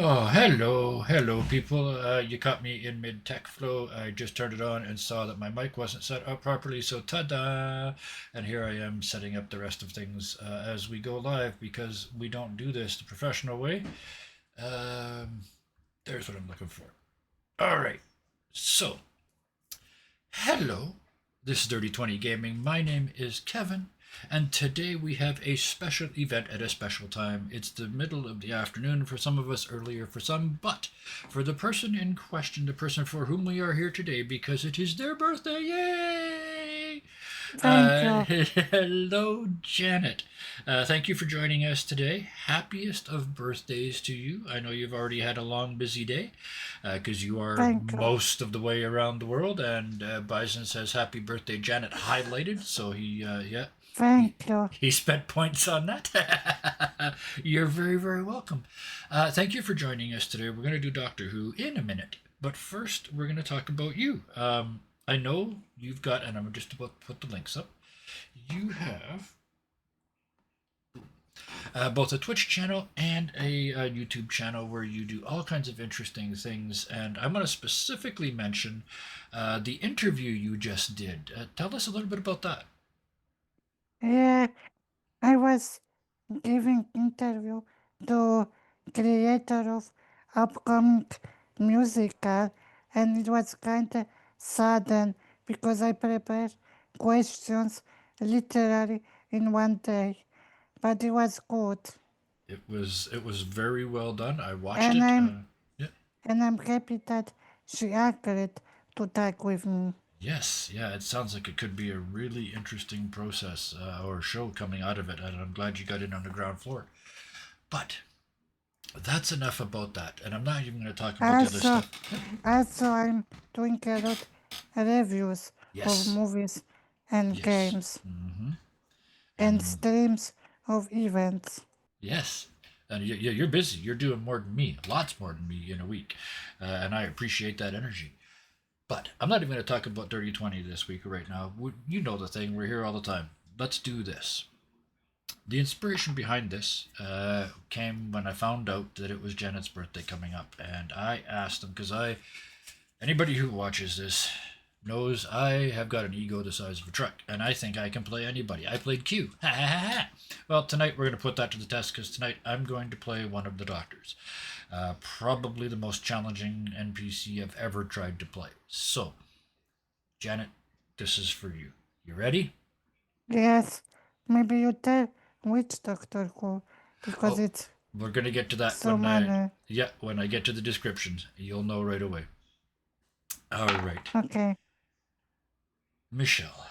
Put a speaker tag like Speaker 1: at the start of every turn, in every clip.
Speaker 1: Oh, hello, people. You caught me in mid-tech flow. I just turned it on and saw that my mic wasn't set up properly, so ta-da! And here I am setting up the rest of things as we go live because we don't do this the professional way. Um, there's what I'm looking for. All right, so hello, this is Dirty 20 Gaming. My name is Kevin, and today we have a special event at a special time. It's the middle of the afternoon for some of us, earlier for some, but for the person in question, the person for whom we are here today, because it is their birthday, yay!
Speaker 2: Thank you.
Speaker 1: Hello, Janet. Thank you for joining us today. Happiest of birthdays to you. I know you've already had a long, busy day because you are
Speaker 2: Thank you.
Speaker 1: most of the way around the world. And Bison says, "Happy birthday, Janet," highlighted. So yeah, he,
Speaker 2: Thank you.
Speaker 1: he spent points on that. You're very, very welcome. Thank you for joining us today. We're going to do Doctor Who in a minute. But first, we're going to talk about you. I know you've got, and I'm just about to put the links up. You have both a Twitch channel and a YouTube channel where you do all kinds of interesting things. And I'm going to specifically mention the interview you just did. Tell us a little bit about that.
Speaker 2: Yeah, I was giving interview to creator of upcoming musical, and it was kind of sudden because I prepared questions literally in one day, but it was good,
Speaker 1: It was very well done. I watched
Speaker 2: and
Speaker 1: it.
Speaker 2: I'm
Speaker 1: Yeah.
Speaker 2: and I'm happy that she agreed to talk with me.
Speaker 1: Yes, yeah, it sounds like it could be a really interesting process or show coming out of it, and I'm glad you got in on the ground floor. But that's enough about that, and I'm not even going to talk about the other
Speaker 2: Also,
Speaker 1: stuff.
Speaker 2: Also, I'm doing a lot reviews of
Speaker 1: Yes,
Speaker 2: movies and
Speaker 1: yes,
Speaker 2: games and
Speaker 1: and
Speaker 2: streams of events.
Speaker 1: yes, and you're busy. You're doing more than me, lots more than me in a week, and I appreciate that energy. But I'm not even going to talk about Dirty 20 this week right now. You know the thing. We're here all the time. Let's do this. The inspiration behind this came when I found out that it was Janet's birthday coming up, and I asked them because anybody who watches this knows I have got an ego the size of a truck, and I think I can play anybody. I played Q. Ha ha ha ha. Well, tonight we're going to put that to the test because tonight I'm going to play one of the doctors. Probably the most challenging NPC I've ever tried to play. So, Janet, this is for you. You ready?
Speaker 2: Yes, maybe you tell which Doctor Who because
Speaker 1: Oh,
Speaker 2: it's
Speaker 1: we're going to get to that
Speaker 2: so
Speaker 1: when
Speaker 2: many.
Speaker 1: when I get to the descriptions. You'll know right away. All right.
Speaker 2: Okay,
Speaker 1: Michelle.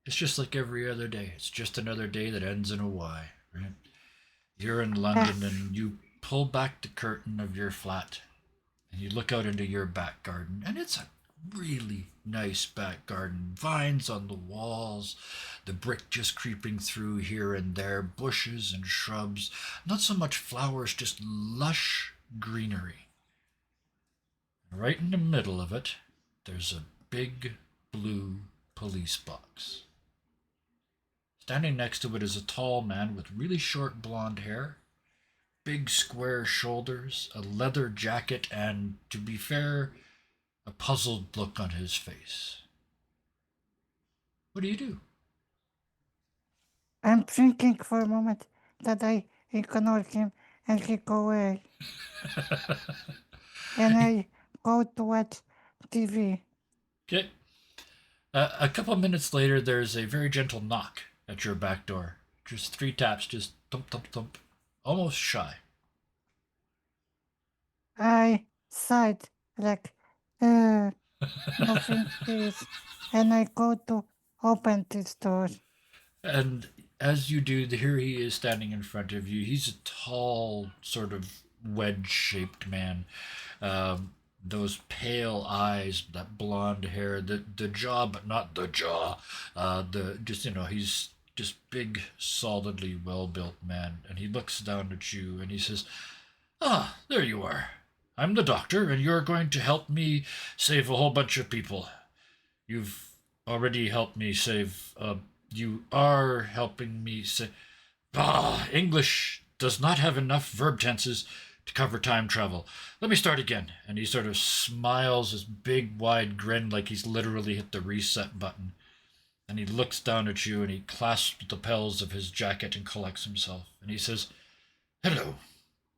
Speaker 1: It's just like every other day. It's just another day that ends in a Y, right? You're in
Speaker 2: uh,
Speaker 1: London and you pull back the curtain of your flat and you look out into your back garden, and it's a really nice back garden. Vines on the walls, the brick just creeping through here and there, bushes and shrubs. Not so much flowers, just lush greenery. Right in the middle of it, there's a big blue police box. Standing next to it is a tall man with really short blonde hair, big square shoulders, a leather jacket, and, to be fair, a puzzled look on his face. What do you do?
Speaker 2: I'm thinking for a moment that I ignore him and he go away, and I go to watch TV.
Speaker 1: Okay. A couple of minutes later, there's a very gentle knock at your back door. Just three taps, just thump, thump, thump. Almost shy.
Speaker 2: I sighed like, uh, nothing, please, and I go to open this door.
Speaker 1: And as you do, here he is standing in front of you. He's a tall, sort of wedge shaped man. Those pale eyes, that blonde hair, the jaw, but not the jaw. The just he's just big, solidly well built man. And he looks down at you and he says, "Ah, there you are. I'm the doctor, and you're going to help me save a whole bunch of people. You've already helped me save. You are helping me save. Ah, English does not have enough verb tenses to cover time travel. Let me start again. And he sort of smiles his big, wide grin like he's literally hit the reset button. And he looks down at you and he clasps the lapels of his jacket and collects himself. And he says, "Hello,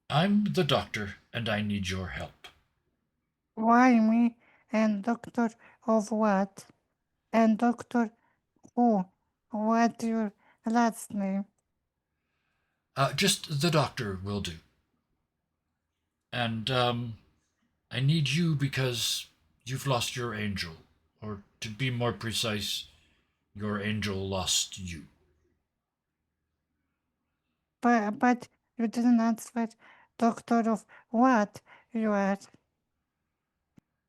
Speaker 1: I'm the doctor and I need your help."
Speaker 2: Why me? And doctor of what? And doctor who? What your last name?
Speaker 1: Just the doctor will do. And I need you because you've lost your angel. Or to be more precise, your angel lost you.
Speaker 2: But you didn't answer. Doctor of what you are?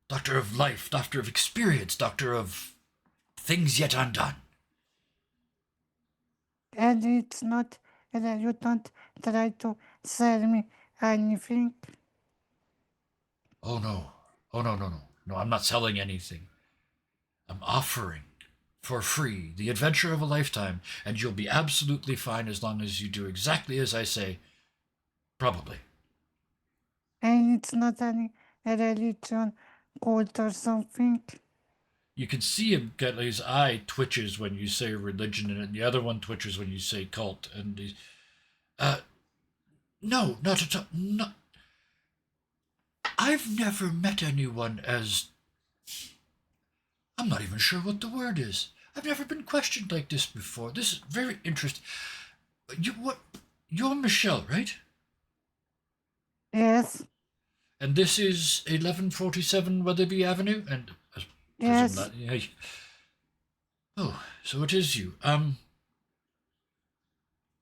Speaker 1: Doctor of life, doctor of experience, doctor of things yet undone.
Speaker 2: And it's not, and you don't try to sell me anything.
Speaker 1: Oh no. Oh no, no, no. No, I'm not selling anything. I'm offering for free the adventure of a lifetime, and you'll be absolutely fine as long as you do exactly as I say. Probably.
Speaker 2: And it's not any religion, cult or something.
Speaker 1: You can see him get his eye twitches when you say religion, and the other one twitches when you say cult. And he's, uh, no, not at all. No, I've never met anyone as. I'm not even sure what the word is. I've never been questioned like this before. This is very interesting. You what? You're Michelle, right?
Speaker 2: Yes,
Speaker 1: And this is 1147 Weatherby Avenue, and I presume
Speaker 2: yes,
Speaker 1: that. Yeah. Oh, so it is you.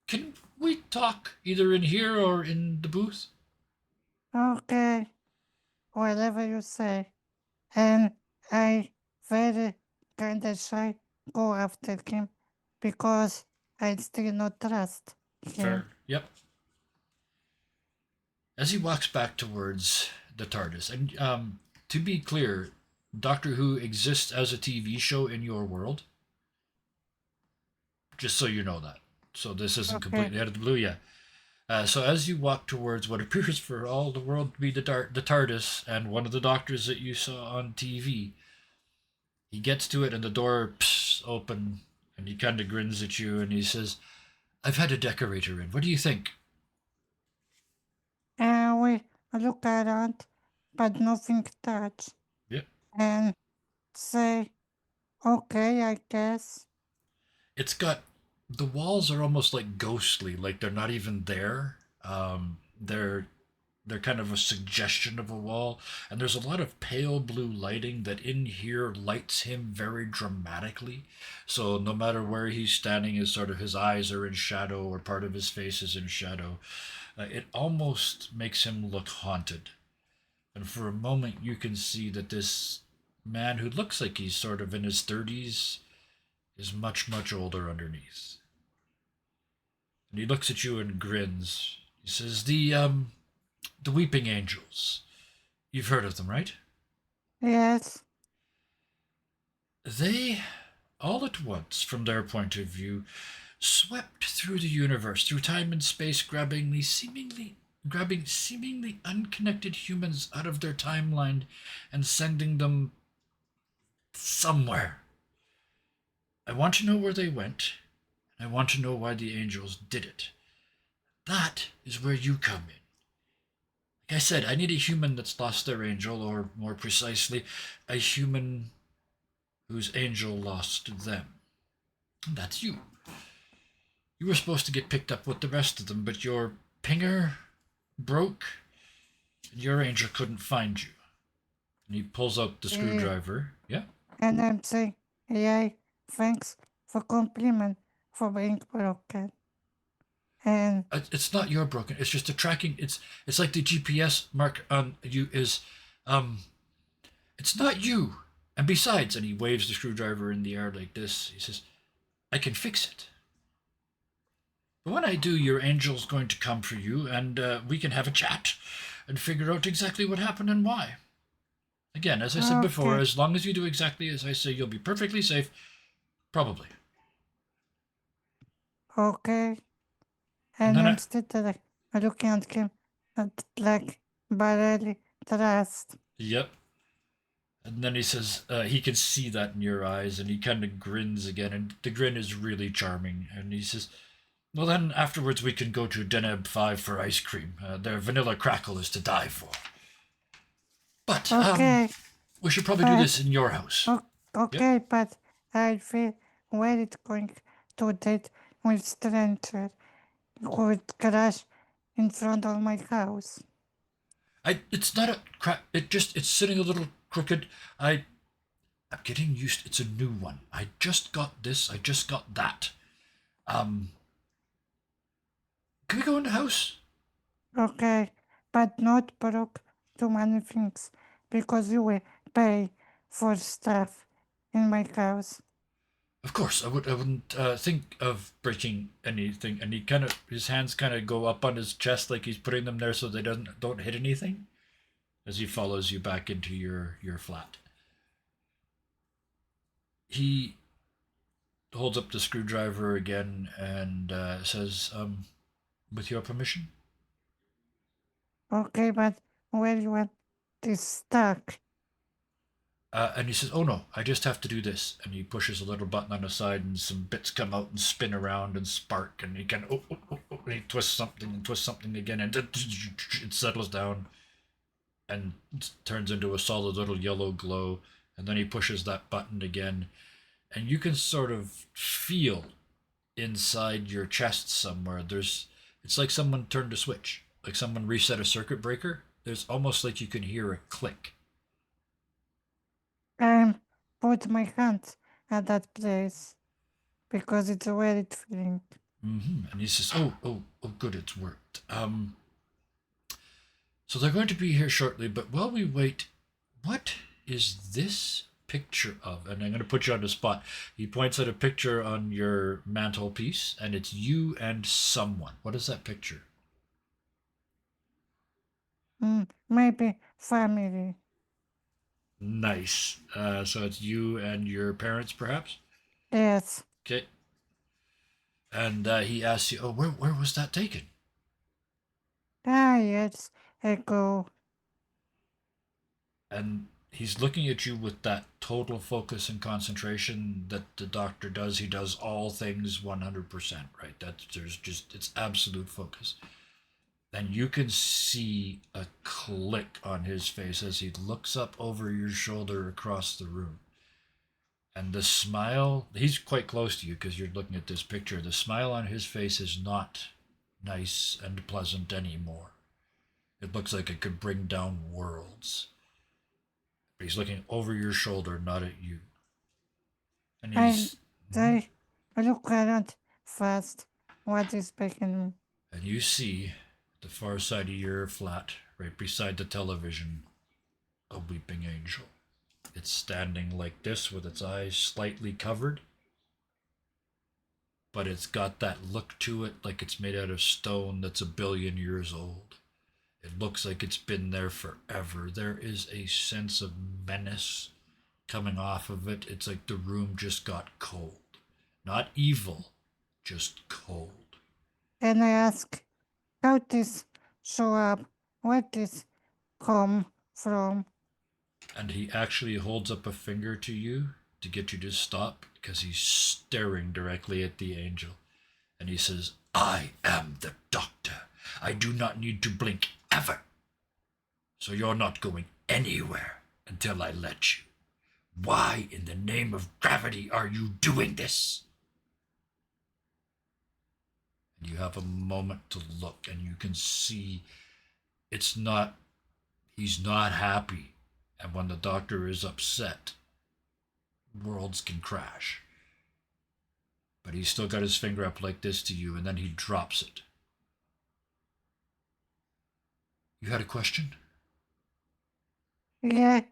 Speaker 1: Can we talk either in here or in the booth?
Speaker 2: okay, whatever you say. And I very kinda shy go after him because I still not trust him.
Speaker 1: Fair. Yep. As he walks back towards the TARDIS, and to be clear, Doctor Who exists as a TV show in your world. Just so you know that. So this isn't
Speaker 2: Okay,
Speaker 1: completely out of the blue yet. So as you walk towards what appears for all the world to be the TARDIS and one of the doctors that you saw on TV, he gets to it and the door open and he kind of grins at you and he says, "I've had a decorator in. What do you think?"
Speaker 2: and we look around, but nothing touch,
Speaker 1: Yep.
Speaker 2: and say, okay, I guess.
Speaker 1: It's got the walls are almost like ghostly, like they're not even there. They're kind of a suggestion of a wall, and there's a lot of pale blue lighting that in here lights him very dramatically. So no matter where he's standing, is sort of his eyes are in shadow or part of his face is in shadow. It almost makes him look haunted. And for a moment, you can see that this man who looks like he's sort of in his 30s is much, much older underneath. And he looks at you and grins. He says, the Weeping Angels. You've heard of them, right?
Speaker 2: Yes,
Speaker 1: They, all at once, from their point of view, swept through the universe, through time and space, grabbing seemingly unconnected humans out of their timeline and sending them somewhere. I want to know where they went, and I want to know why the angels did it. That is where you come in. Like I said, I need a human that's lost their angel, or more precisely, a human whose angel lost them. And that's you. You were supposed to get picked up with the rest of them, but your pinger broke, and your angel couldn't find you. And he pulls out the
Speaker 2: eh,
Speaker 1: screwdriver. Yeah?
Speaker 2: and I'm saying, yay, thanks for compliment for being broken. And
Speaker 1: It's not your broken. It's just the tracking. It's like the GPS mark on you is, um, it's not you. And besides, and he waves the screwdriver in the air like this. He says, "I can fix it. But when I do, your angel's going to come for you, and we can have a chat and figure out exactly what happened and why." Again, as I said before,
Speaker 2: okay,
Speaker 1: as long as you do exactly as I say, you'll be perfectly safe. Probably.
Speaker 2: okay.
Speaker 1: And
Speaker 2: And
Speaker 1: then
Speaker 2: I'm still like looking at him, and like barely trust.
Speaker 1: Yep. And then he says, he can see that in your eyes, and he kind of grins again, and the grin is really charming. And he says, well, then afterwards we can go to Deneb 5 for ice cream. Their vanilla crackle is to die for. But,
Speaker 2: Okay,
Speaker 1: we should probably do this
Speaker 2: but
Speaker 1: in your house.
Speaker 2: o-
Speaker 1: Yep.
Speaker 2: okay, but I feel worried going to date with stranger who would crash in front of my house.
Speaker 1: It's not a crap. It's sitting a little crooked. I'm getting used. It's a new one. I just got this. I just got that. Um, can we go in the house?
Speaker 2: Okay, but not broke too many things because you will pay for stuff in my house.
Speaker 1: Of course, I wouldn't think of breaking anything. And his hands kind of go up on his chest like he's putting them there so they don't hit anything. As he follows you back into your flat, he holds up the screwdriver again and says, "With your permission."
Speaker 2: Okay, but where you want this stuck?
Speaker 1: And he says, "Oh no, I just have to do this." And he pushes a little button on the side, and some bits come out and spin around and spark. And he can and he twists something and twists something again, and it settles down and turns into a solid little yellow glow. And then he pushes that button again, and you can sort of feel inside your chest somewhere. It's like someone turned a switch, like someone reset a circuit breaker. There's almost like you can hear a click.
Speaker 2: Put my hands at that place because it's a weird feeling.
Speaker 1: And he says, oh, good, it's worked. So they're going to be here shortly, but while we wait, what is this picture of? And I'm going to put you on the spot. He points at a picture on your mantelpiece, and it's you and someone. What is that picture?
Speaker 2: Maybe family.
Speaker 1: Nice. So it's you and your parents, perhaps?
Speaker 2: Yes.
Speaker 1: Okay. And he asks you, oh, where was that taken?
Speaker 2: Years ago.
Speaker 1: And he's looking at you with that total focus and concentration that the doctor does. He does all things 100%, right? It's absolute focus. And you can see a click on his face as he looks up over your shoulder across the room. And the smile, he's quite close to you because you're looking at this picture. The smile on his face is not nice and pleasant anymore. It looks like it could bring down worlds. But he's looking over your shoulder, not at you. And
Speaker 2: I,
Speaker 1: he's
Speaker 2: I look around fast. What is behind me?
Speaker 1: and you see the far side of your flat, right beside the television, a weeping angel. It's standing like this with its eyes slightly covered, but it's got that look to it like it's made out of stone that's a billion years old. It looks like it's been there forever. There is a sense of menace coming off of it. It's like the room just got cold. Not evil, just cold.
Speaker 2: And I ask, how this show up? Where this come from?
Speaker 1: And he actually holds up a finger to you to get you to stop because he's staring directly at the angel. And he says, I am the doctor. I do not need to blink ever. So you're not going anywhere until I let you. Why in the name of gravity are you doing this? And you have a moment to look, and you can see he's not happy. And when the doctor is upset, worlds can crash. But he's still got his finger up like this to you, and then he drops it. You had a question?
Speaker 2: Yeah,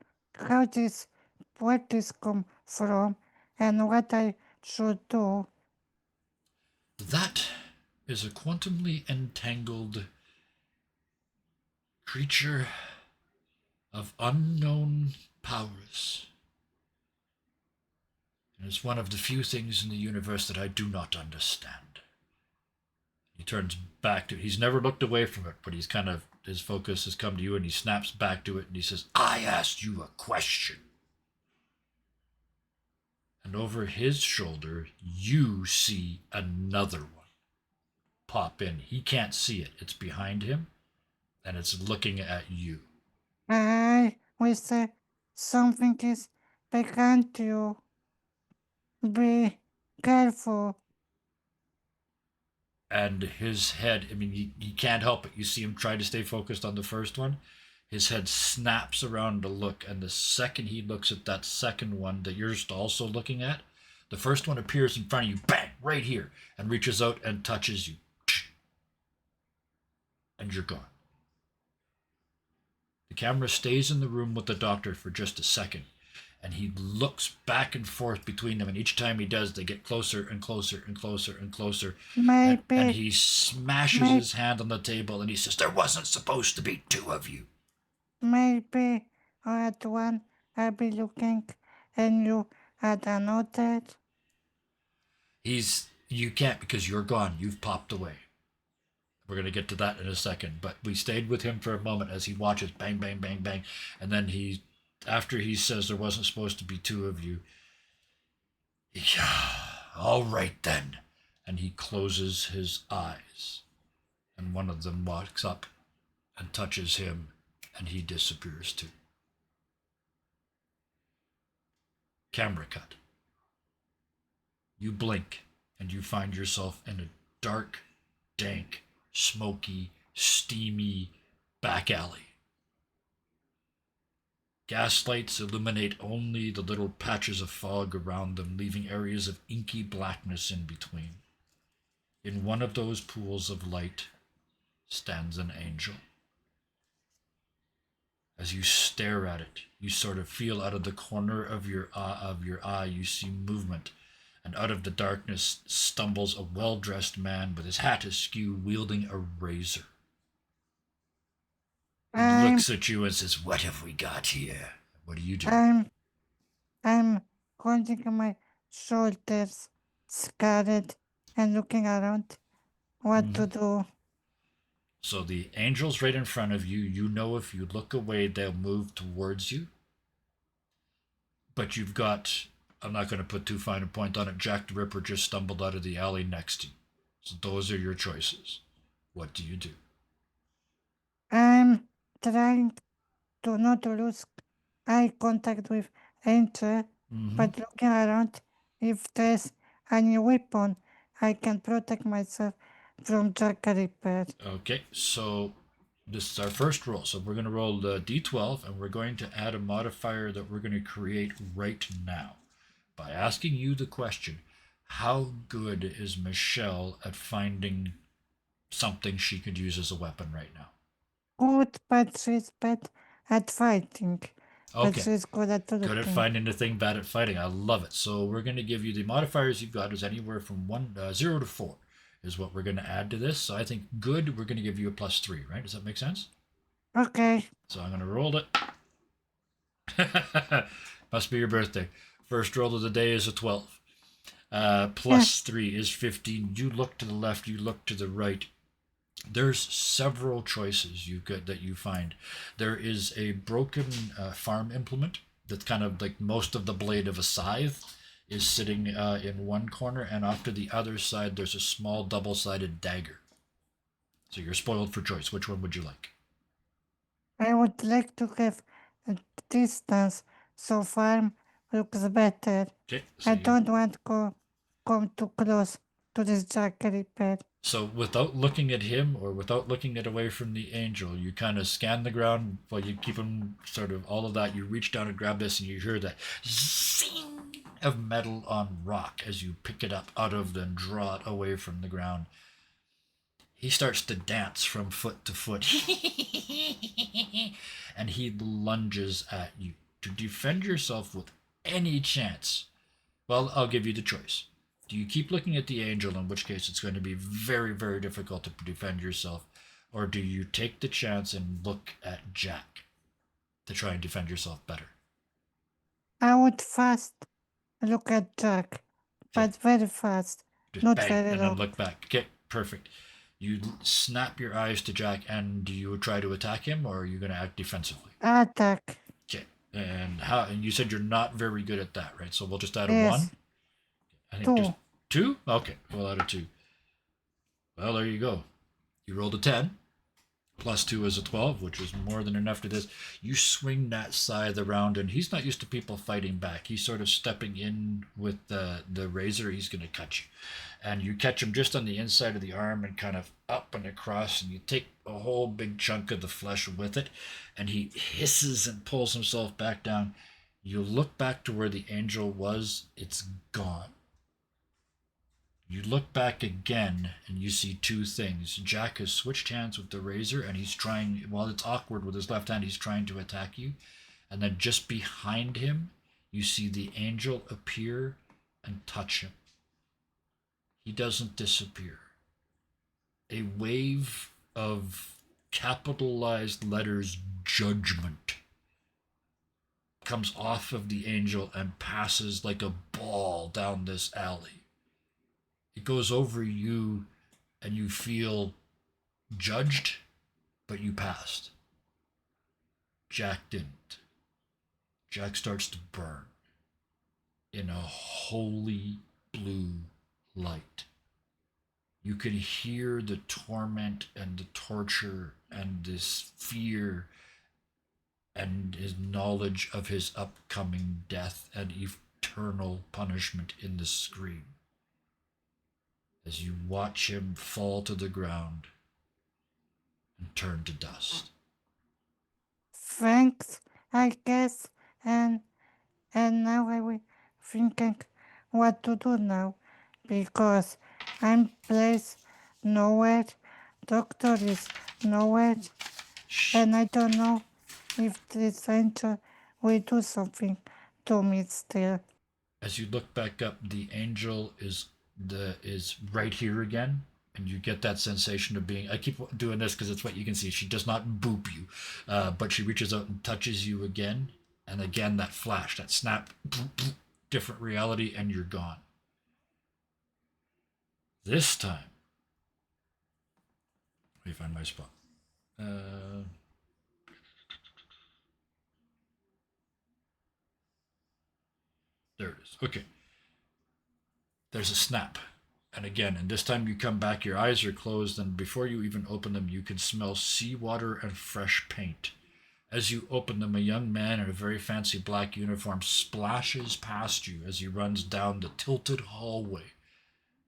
Speaker 2: where this come from? And what I should do?
Speaker 1: That is a quantumly entangled creature of unknown powers. And it's one of the few things in the universe that I do not understand. He turns back to it. He's never looked away from it, but he's kind of, his focus has come to you and he snaps back to it and he says, I asked you a question. And over his shoulder, you see another one pop in. He can't see it. It's behind him and it's looking at you.
Speaker 2: I will say something is behind you. Be careful.
Speaker 1: And his head, I mean, you can't help it. You see him try to stay focused on the first one. His head snaps around to look, and the second he looks at that second one that you're also looking at, the first one appears in front of you, bang, right here, and reaches out and touches you. And you're gone. The camera stays in the room with the doctor for just a second, and he looks back and forth between them, and each time he does, they get closer and closer and closer and closer. And he smashes his hand on the table and he says, there wasn't supposed to be two of you.
Speaker 2: Maybe at one I'll be looking and you at another.
Speaker 1: You can't because you're gone. You've popped away. We're going to get to that in a second. But we stayed with him for a moment as he watches bang, bang, bang, bang. And then after he says there wasn't supposed to be two of you, all right then. And he closes his eyes. And one of them walks up and touches him and he disappears too. Camera cut. You blink and you find yourself in a dark, dank, smoky, steamy back alley. Gaslights illuminate only the little patches of fog around them, leaving areas of inky blackness in between. In one of those pools of light stands an angel. As you stare at it, you sort of feel out of the corner of your eye, you see movement, and out of the darkness stumbles a well-dressed man with his hat askew, wielding a razor. He looks at you and says, what have we got here? What do you do?
Speaker 2: I'm holding my shoulders, scared, and looking around what to do.
Speaker 1: So the angel's right in front of you. You know if you look away, they'll move towards you. But you've got, I'm not going to put too fine a point on it, Jack the Ripper just stumbled out of the alley next to you. So those are your choices. What do you do?
Speaker 2: I'm trying to not lose eye contact with Angel, but looking around if there's any weapon I can protect myself from Jack the Ripper.
Speaker 1: Okay, so this is our first roll. So we're going to roll the d12 and we're going to add a modifier that we're going to create right now by asking you the question, how good is Michelle at finding something she could use as a weapon right now?
Speaker 2: Good, but she's bad at fighting. But
Speaker 1: Okay.
Speaker 2: she's good at looking.
Speaker 1: Good at finding the thing, bad at fighting. I love it. So we're going to give you the modifiers you've got is anywhere from 0 to 4 is what we're going to add to this. So I think good, we're going to give you a +3, right? Does that make sense?
Speaker 2: Okay.
Speaker 1: So I'm going to roll it. Must be your birthday. First roll of the day is a 12. +3 is 15. You look to the left, you look to the right. There's several choices that you find. There is a broken farm implement that's kind of like most of the blade of a scythe is sitting in one corner, and off to the other side there's a small double-sided dagger. So you're spoiled for choice. Which one would you like?
Speaker 2: I would like to have a distance so farm looks better.
Speaker 1: Okay. So
Speaker 2: I don't want to come too close to this Jack the Ripper.
Speaker 1: So without looking at him or without looking at away from the angel, you kind of scan the ground while you keep him sort of all of that. You reach down and grab this and you hear that zing of metal on rock as you pick it up out of and draw it away from the ground. He starts to dance from foot to foot and he lunges at you. To defend yourself with any chance, well, I'll give you the choice. Do you keep looking at the angel, in which case it's going to be very, very difficult to defend yourself, or do you take the chance and look at Jack to try and defend yourself better?
Speaker 2: I would fast look at Jack, but very fast,
Speaker 1: Just
Speaker 2: not
Speaker 1: bang,
Speaker 2: very
Speaker 1: and
Speaker 2: long.
Speaker 1: then look back. Okay, perfect. You snap your eyes to Jack, and do you try to attack him, or are you going to act defensively?
Speaker 2: Attack.
Speaker 1: Okay. And how? And you said you're not very good at that, right? So we'll just add a one.
Speaker 2: Yes.
Speaker 1: I think just
Speaker 2: 2.
Speaker 1: two. Okay, we'll add a two. Well, there you go. You rolled a 10. Plus 2 is a 12, which is more than enough to this. You swing that scythe around, and he's not used to people fighting back. He's sort of stepping in with the razor. He's going to cut you. And you catch him just on the inside of the arm and kind of up and across, and you take a whole big chunk of the flesh with it, and he hisses and pulls himself back down. You look back to where the angel was, it's gone. You look back again and you see two things. Jack has switched hands with the razor and he's trying, while it's awkward with his left hand, he's trying to attack you. And then just behind him, you see the angel appear and touch him. He doesn't disappear. A wave of capitalized letters, judgment, comes off of the angel and passes like a ball down this alley. It goes over you and you feel judged, but you passed. Jack didn't. Jack starts to burn in a holy blue light. You can hear the torment and the torture and this fear and his knowledge of his upcoming death and eternal punishment in the scream as you watch him fall to the ground and turn to dust.
Speaker 2: Thanks, I guess. And now I will thinking what to do now because I'm place nowhere, doctor is nowhere, and I don't know if this angel will do something to me still.
Speaker 1: As you look back up, the angel is right here again, and you get that sensation of being. I keep doing this because it's what you can see. She does not boop you, but she reaches out and touches you again, and again that flash, that snap, boop, boop, different reality, and you're gone. This time, let me find my spot. There it is. Okay. There's a snap. And again, and this time you come back, your eyes are closed, and before you even open them, you can smell seawater and fresh paint. As you open them, a young man in a very fancy black uniform splashes past you as he runs down the tilted hallway.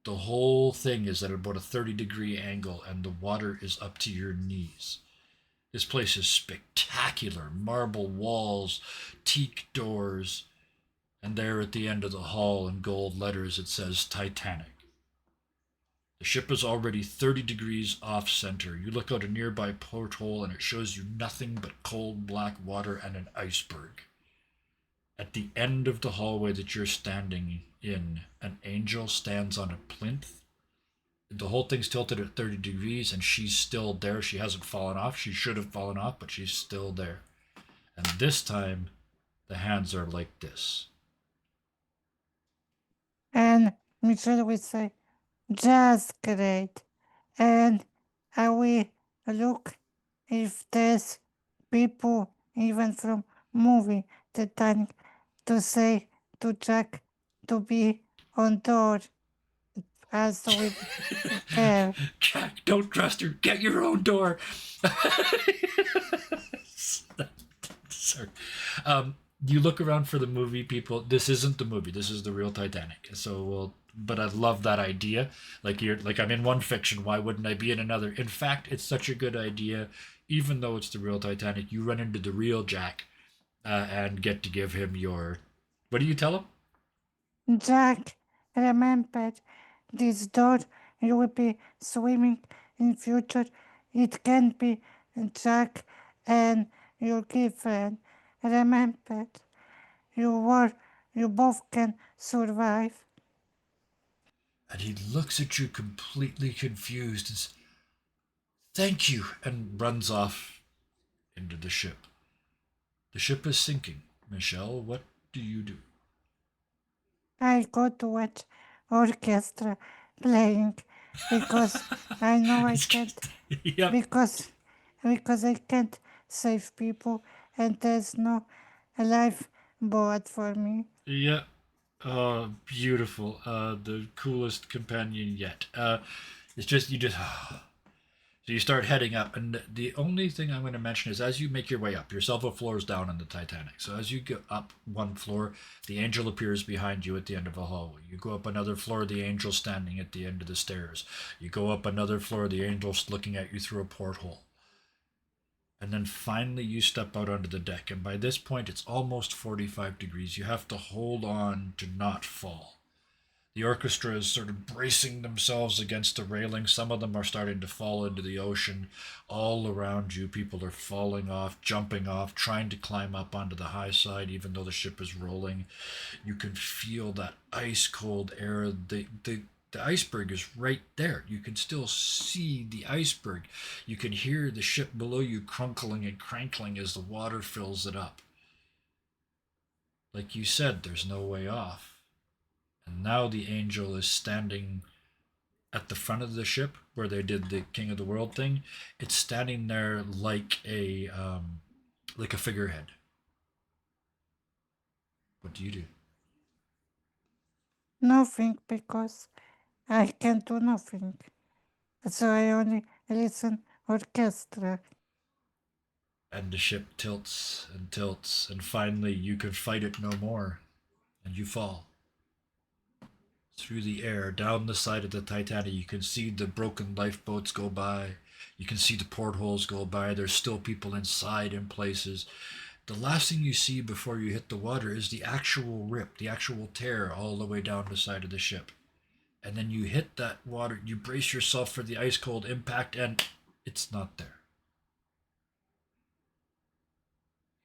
Speaker 1: The whole thing is at about a 30-degree angle, and the water is up to your knees. This place is spectacular. Marble walls, teak doors, and there at the end of the hall in gold letters it says Titanic. The ship is already 30 degrees off center. You look out a nearby porthole and it shows you nothing but cold black water and an iceberg. At the end of the hallway that you're standing in, an angel stands on a plinth. The whole thing's tilted at 30 degrees and she's still there. She hasn't fallen off. She should have fallen off, but she's still there. And this time, the hands are like this.
Speaker 2: And Michelle will say, just great. And I will look if there's people, even from movie Titanic, to say to Jack to be on door as with care.
Speaker 1: Jack, don't trust her. Get your own door. Sorry. You look around for the movie, people. This isn't the movie. This is the real Titanic. So we'll. But I love that idea. Like I'm in one fiction. Why wouldn't I be in another? In fact, it's such a good idea. Even though it's the real Titanic, you run into the real Jack, and get to give him your. What do you tell him?
Speaker 2: Jack, remember this door you will be swimming in future. It can be Jack and your girlfriend. Remember, you were you both can survive.
Speaker 1: And he looks at you completely confused and says, "Thank you," and runs off into the ship. The ship is sinking. Michelle, what do you do?
Speaker 2: I go to watch orchestra playing because I know I
Speaker 1: It's
Speaker 2: can't,
Speaker 1: just, yep,
Speaker 2: because I can't save people, and there's no lifeboat for me.
Speaker 1: yep. Oh, beautiful. The coolest companion yet. It's just you just so you start heading up, and the only thing I'm going to mention is as you make your way up, you're several floors down in the Titanic. So as you go up one floor, the angel appears behind you at the end of a hallway. You go up another floor, the angel's standing at the end of the stairs. You go up another floor, the angel's looking at you through a porthole. And then finally you step out onto the deck, and by this point it's almost 45 degrees. You have to hold on to not fall. The orchestra is sort of bracing themselves against the railing. Some of them are starting to fall into the ocean. All around you, people are falling off, jumping off, trying to climb up onto the high side, even though the ship is rolling. You can feel that ice cold air. The iceberg is right there. You can still see the iceberg. You can hear the ship below you crunkling and crankling as the water fills it up. Like you said, there's no way off. And now the angel is standing at the front of the ship where they did the King of the World thing. It's standing there like a figurehead. What do you do?
Speaker 2: Nothing, because I can do nothing. So I only listen orchestra.
Speaker 1: And the ship tilts, and finally you can fight it no more, and you fall. Through the air, down the side of the Titanic, you can see the broken lifeboats go by. You can see the portholes go by. There's still people inside in places. The last thing you see before you hit the water is the actual rip, the actual tear all the way down the side of the ship. And then you hit that water, you brace yourself for the ice cold impact, and it's not there.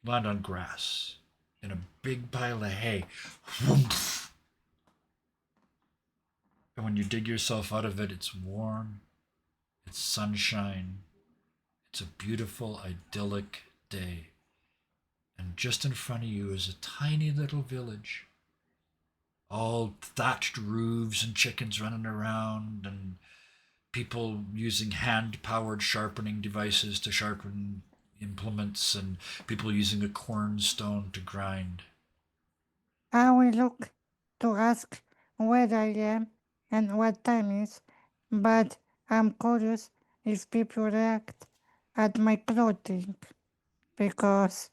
Speaker 1: You land on grass in a big pile of hay. And when you dig yourself out of it, it's warm, it's sunshine, it's a beautiful, idyllic day. And just in front of you is a tiny little village. All thatched roofs and chickens running around, and people using hand powered sharpening devices to sharpen implements, and people using a cornstone to grind.
Speaker 2: I will look to ask where I am and what time is, but I'm curious if people react at my clothing, because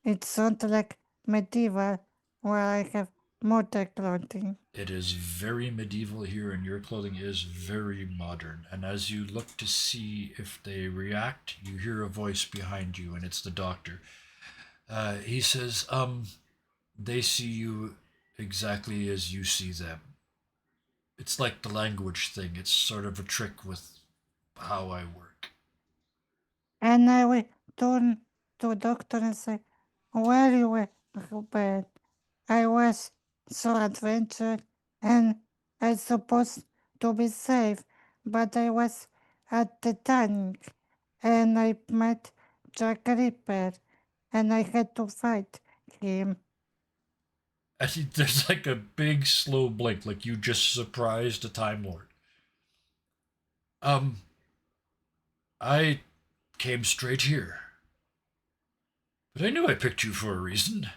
Speaker 2: it sounds like medieval where I have modern clothing.
Speaker 1: It is very medieval here, and your clothing is very modern. And as you look to see if they react, you hear a voice behind you, and it's the doctor. He says, they see you exactly as you see them. It's like the language thing, it's sort of a trick with how I work.
Speaker 2: And I will turn to doctor and say, where you were, Ruben? I was so adventurous and I supposed to be safe, but I was at the Titanic and I met Jack Ripper and I had to fight him.
Speaker 1: I think there's like a big slow blink, like you just surprised a Time Lord. Um, I came straight here, but I knew I picked you for a reason.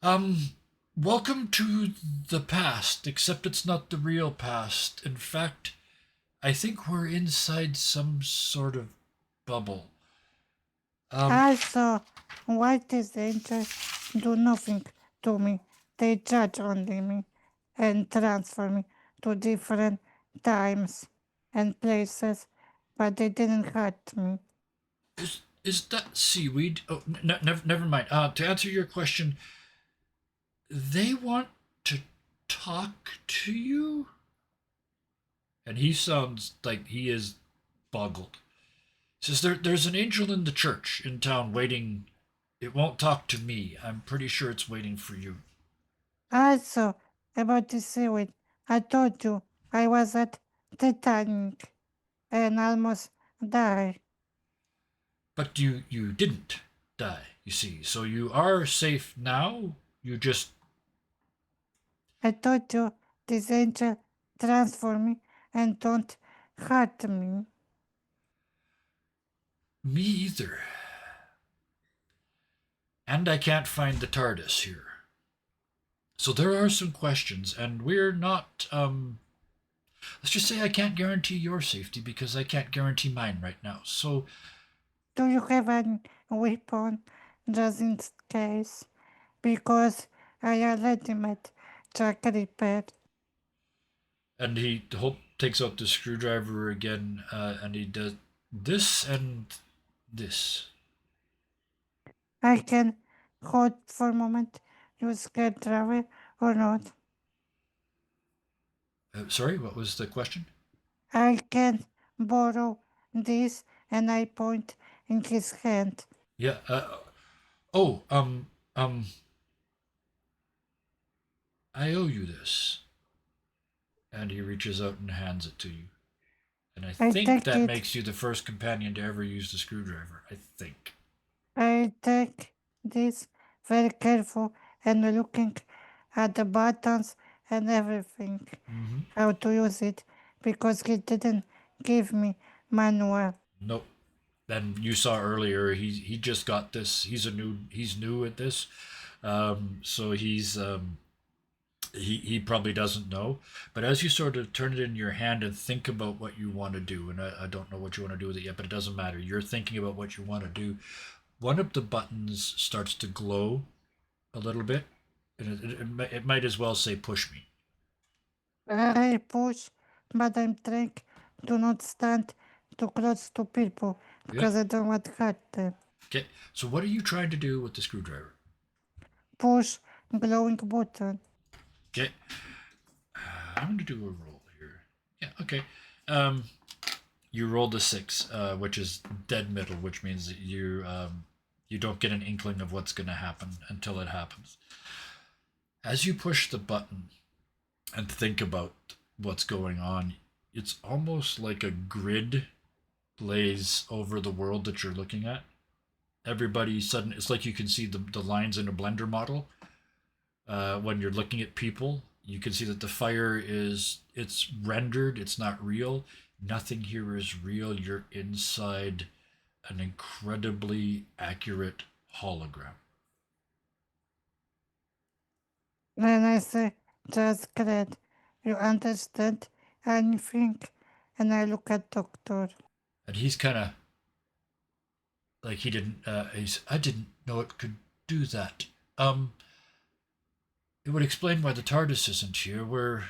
Speaker 1: Um, welcome to the past, except it's not the real past. In fact, I think we're inside some sort of bubble. Um,
Speaker 2: Also, white angels do nothing to me. They judge only me and transfer me to different times and places, but they didn't hurt me.
Speaker 1: is that seaweed? Oh, never mind. To answer your question, they want to talk to you, and he sounds like he is boggled. He says there's an angel in the church in town waiting. It won't talk to me. I'm pretty sure it's waiting for you.
Speaker 2: Also, about the seaweed, I told you I was at Titanic and almost died.
Speaker 1: But you didn't die, you see. So you are safe now. You just
Speaker 2: I told you this angel transformed me and don't hurt me.
Speaker 1: Me either. And I can't find the TARDIS here. So there are some questions, and we're not, let's just say I can't guarantee your safety because I can't guarantee mine right now. So,
Speaker 2: Do you have any weapon just in case? Because I already made Jack repair.
Speaker 1: and he takes out the screwdriver again, and he does this and this.
Speaker 2: I can hold for a moment. You scared travel or not?
Speaker 1: Sorry, what was the question?
Speaker 2: I can borrow this, and I point in his hand.
Speaker 1: Yeah. Oh. I owe you this. And he reaches out and hands it to you. And I
Speaker 2: I
Speaker 1: think
Speaker 2: take
Speaker 1: that
Speaker 2: it.
Speaker 1: makes you the first companion to ever use the screwdriver. I think.
Speaker 2: I take this very careful and looking at the buttons and everything,
Speaker 1: Mm-hmm.
Speaker 2: how to use it, because he didn't give me manual.
Speaker 1: Nope. And you saw earlier he just got this. He's new at this, so he probably doesn't know. But as you sort of turn it in your hand and think about what you want to do, and I don't know what you want to do with it yet, but it doesn't matter. You're thinking about what you want to do. One of the buttons starts to glow a little bit, and it might as well say "push me."
Speaker 2: I push, but I'm trying to not stand too close to people
Speaker 1: Yeah.
Speaker 2: because I don't want to hurt them.
Speaker 1: Okay. So what are you trying to do with the screwdriver?
Speaker 2: Push glowing button.
Speaker 1: Okay. I'm going to do a roll here. Yeah. Okay. Um, you rolled a 6, which is dead middle, which means that you don't get an inkling of what's going to happen until it happens. As you push the button and think about what's going on, it's almost like a grid lays over the world that you're looking at. It's like you can see the lines in a blender model. When you're looking at people, you can see that the fire it's rendered, it's not real. Nothing here is real. You're inside an incredibly accurate hologram.
Speaker 2: Then I say, just great. You understand anything? And I look at doctor.
Speaker 1: And he's kind of like he didn't I didn't know it could do that. Um it would explain why the TARDIS isn't here. We're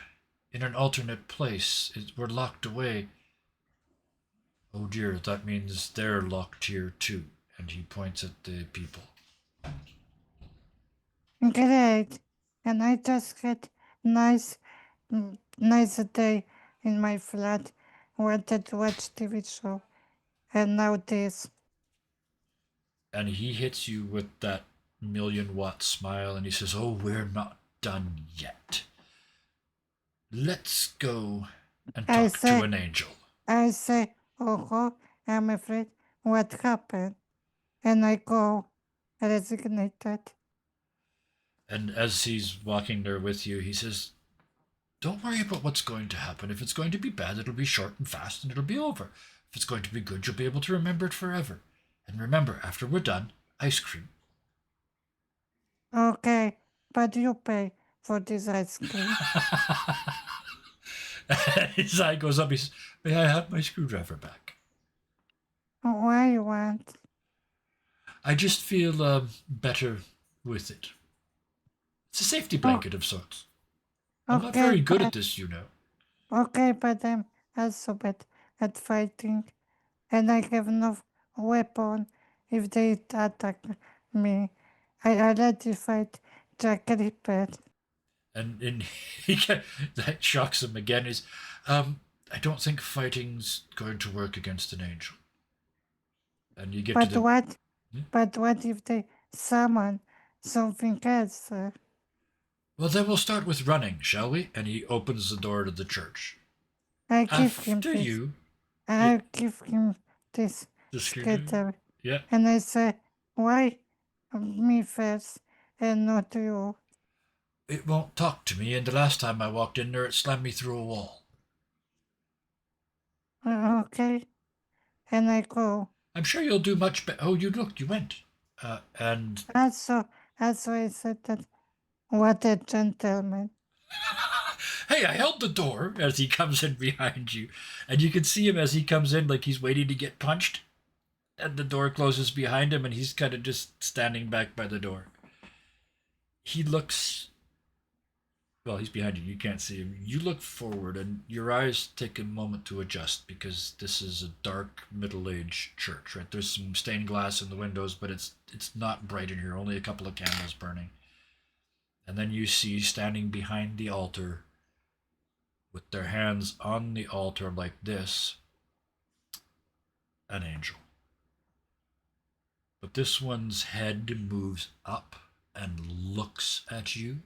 Speaker 1: in an alternate place. We're locked away. Oh dear, that means they're locked here too. And he points at the people.
Speaker 2: Great. And I just had nice, nice day in my flat. Wanted to watch TV show. And now this.
Speaker 1: And he hits you with that million-watt smile and he says, "Oh, we're not done yet. Let's go and
Speaker 2: I
Speaker 1: talk to
Speaker 2: say,
Speaker 1: an angel."
Speaker 2: oh, I'm afraid. What happened? And I go, resignated.
Speaker 1: And as he's walking there with you, he says, "Don't worry about what's going to happen. If it's going to be bad, it'll be short and fast and it'll be over. If it's going to be good, you'll be able to remember it forever. And remember, after we're done, ice cream."
Speaker 2: Okay, but you pay for this ice cream.
Speaker 1: His eye goes up. He says, "May I have my screwdriver back?
Speaker 2: Why you want?
Speaker 1: I just feel better with it. It's a safety
Speaker 2: Oh,
Speaker 1: blanket of sorts. I'm not
Speaker 2: okay,
Speaker 1: very good at
Speaker 2: but
Speaker 1: this, you know."
Speaker 2: I'm also bad at fighting, and I have no weapon if they attack me. I already fight Jack Ripper.
Speaker 1: And that shocks him again. Is I don't think fighting's going to work against an angel. And you get to
Speaker 2: But
Speaker 1: the
Speaker 2: what?
Speaker 1: yeah.
Speaker 2: But what if they summon something else?
Speaker 1: Well, then we'll start with running, shall we? And he opens the door to the church.
Speaker 2: I give him
Speaker 1: After
Speaker 2: this.
Speaker 1: you, yeah,
Speaker 2: I give him this
Speaker 1: the screwdriver.
Speaker 2: skater,
Speaker 1: Yeah,
Speaker 2: and I say, why me first and not you?
Speaker 1: it won't talk to me. And the last time I walked in there, it slammed me through a wall.
Speaker 2: Okay, and I go.
Speaker 1: I'm sure you'll do much better. Oh, you went. And
Speaker 2: Also, also I said that what a gentleman.
Speaker 1: hey, I held the door as he comes in behind you, and you can see him as he comes in, like he's waiting to get punched. And the door closes behind him, and he's kind of just standing back by the door. He looks. Well, he's behind you. You can't see him. You look forward, and your eyes take a moment to adjust because this is a dark, middle-aged church. Right? There's some stained glass in the windows, but it's not bright in here. Only a couple of candles burning. And then you see standing behind the altar, with their hands on the altar like this, an angel. But this one's head moves up and looks at you,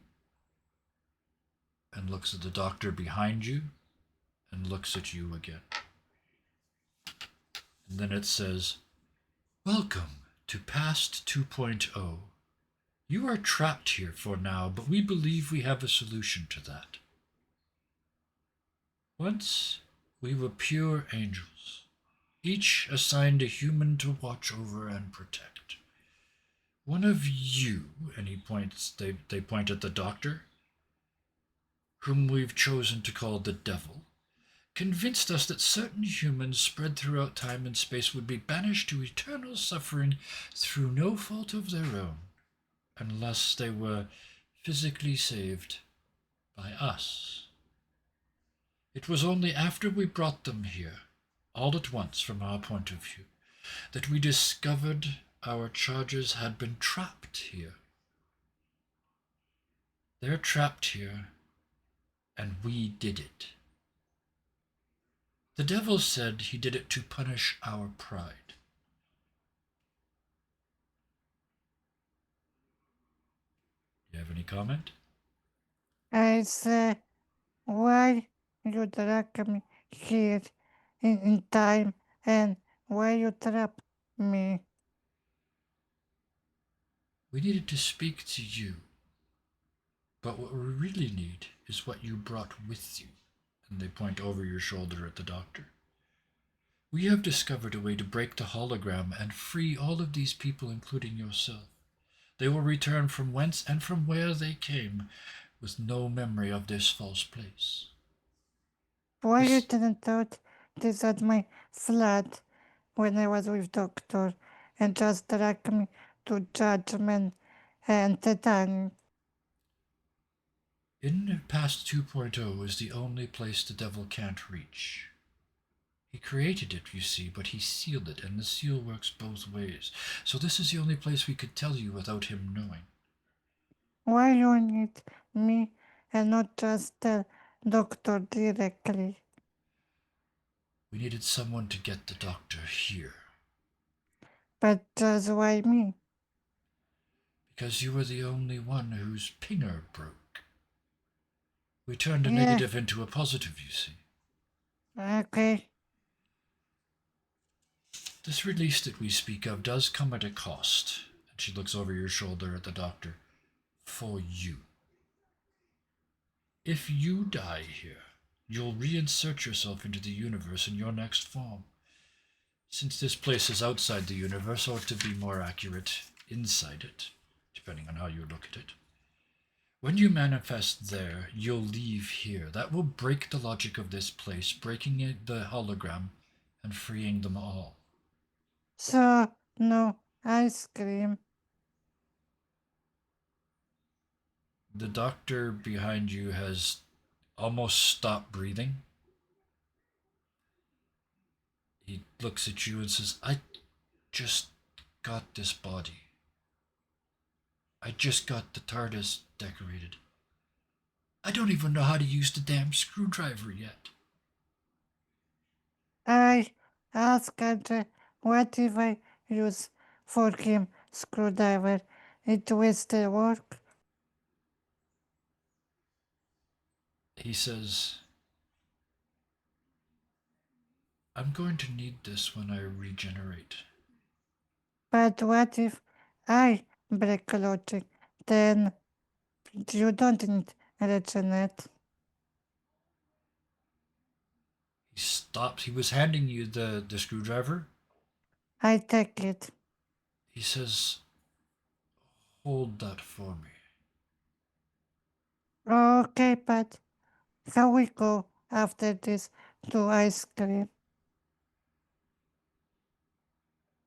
Speaker 1: and looks at the doctor behind you, and looks at you again. And then it says, "Welcome to Past 2.0. You are trapped here for now, but we believe we have a solution to that. Once we were pure angels, each assigned a human to watch over and protect. One of you," and they point at the doctor, "whom we've chosen to call the devil, convinced us that certain humans spread throughout time and space would be banished to eternal suffering through no fault of their own, unless they were physically saved by us. It was only after we brought them here, all at once from our point of view, that we discovered our charges had been trapped here. They're trapped here, and we did it. The devil said he did it to punish our pride. Do you have any comment?"
Speaker 2: I say, why you drag me here in time and why you trap me?
Speaker 1: "We needed to speak to you, but what we really need is what you brought with you." And they point over your shoulder at the doctor. "We have discovered a way to break the hologram and free all of these people, including yourself. They will return from whence and from where they came, with no memory of this false place."
Speaker 2: Why you
Speaker 1: This,
Speaker 2: didn't thought this at my flat when I was with doctor and just drag me to judgment and Titanic?
Speaker 1: in past 2.0 is the only place the devil can't reach. He created it, you see, but he sealed it, and the seal works both ways. So this is the only place we could tell you without him knowing.
Speaker 2: Why you need me and not just tell doctor directly?
Speaker 1: We needed someone to get the doctor here,
Speaker 2: But just why me?
Speaker 1: because you were the only one whose pinger broke. We turned a
Speaker 2: Yeah,
Speaker 1: negative into a positive, you see.
Speaker 2: okay.
Speaker 1: This release that we speak of does come at a cost, and she looks over your shoulder at the doctor, for you. If you die here, you'll reinsert yourself into the universe in your next form. Since this place is outside the universe, or to be more accurate, inside it, depending on how you look at it. When you manifest there, you'll leave here. That will break the logic of this place, breaking the hologram and freeing them all.
Speaker 2: So, no ice cream.
Speaker 1: The doctor behind you has almost stopped breathing. He looks at you and says, "I just got this body. I just got the TARDIS decorated. I don't even know how to use the damn screwdriver yet."
Speaker 2: I asked Andre, what if I use for him screwdriver? It will still work.
Speaker 1: He says, "I'm going to need this when I regenerate."
Speaker 2: But what if I break logic? Then you don't need regenerate.
Speaker 1: He He stops. He was handing you the screwdriver.
Speaker 2: I take it.
Speaker 1: He says, "Hold that for me."
Speaker 2: Okay, but how we go after this to ice cream?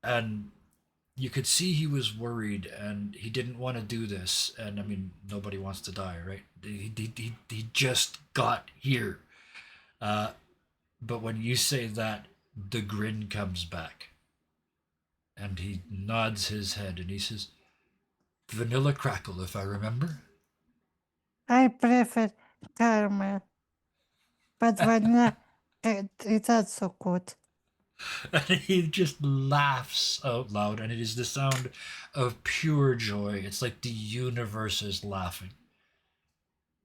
Speaker 1: And you could see he was worried and he didn't want to do this. And I mean, nobody wants to die, right? He just got here. Uh, but when you say that, the grin comes back. And he nods his head and he says, "Vanilla crackle, if I remember."
Speaker 2: I prefer caramel, but vanilla it's also good.
Speaker 1: And he just laughs out loud, and it is the sound of pure joy. It's like the universe is laughing.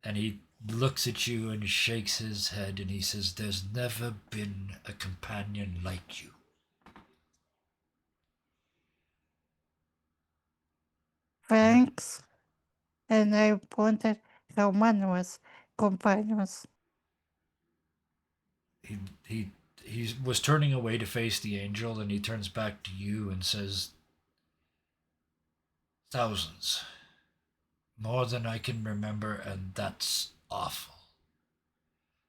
Speaker 1: And he looks at you and shakes his head and he says, "There's never been a companion like you."
Speaker 2: Thanks. And I wondered how man was companions.
Speaker 1: He, he, he was turning away to face the angel and he turns back to you and says, "Thousands. More than I can remember, and that's awful.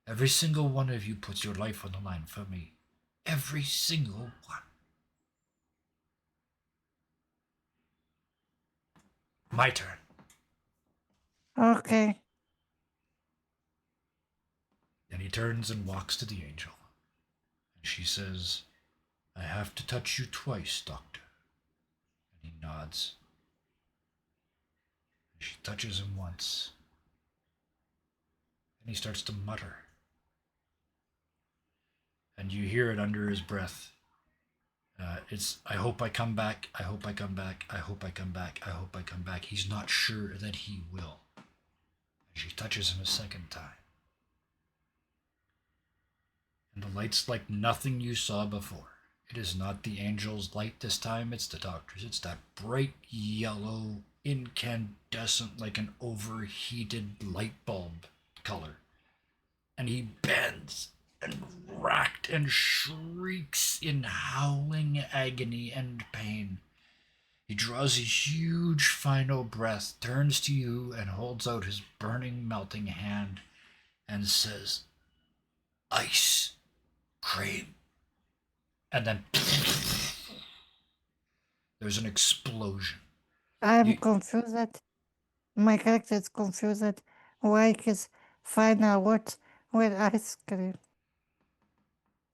Speaker 1: Every single one of you puts your life on the line for me. Every single one." My turn.
Speaker 2: Okay.
Speaker 1: And he turns and walks to the angel. And she says, "I have to touch you twice, Doctor." And he nods. And she touches him once. And he starts to mutter. And you hear it under his breath. It's, "I hope I come back. I hope I come back. I hope I come back. I hope I come back." He's not sure that he will. And she touches him a second time. And the light's like nothing you saw before. It is not the angel's light this time, it's the doctor's. It's that bright yellow, incandescent, like an overheated light bulb color. And he bends and racked and shrieks in howling agony and pain. He draws a huge final breath, turns to you, and holds out his burning, melting hand and says, "Ice cream." And then there's an explosion.
Speaker 2: I'm
Speaker 1: You,
Speaker 2: confused. My character is confused why his final words were ice cream.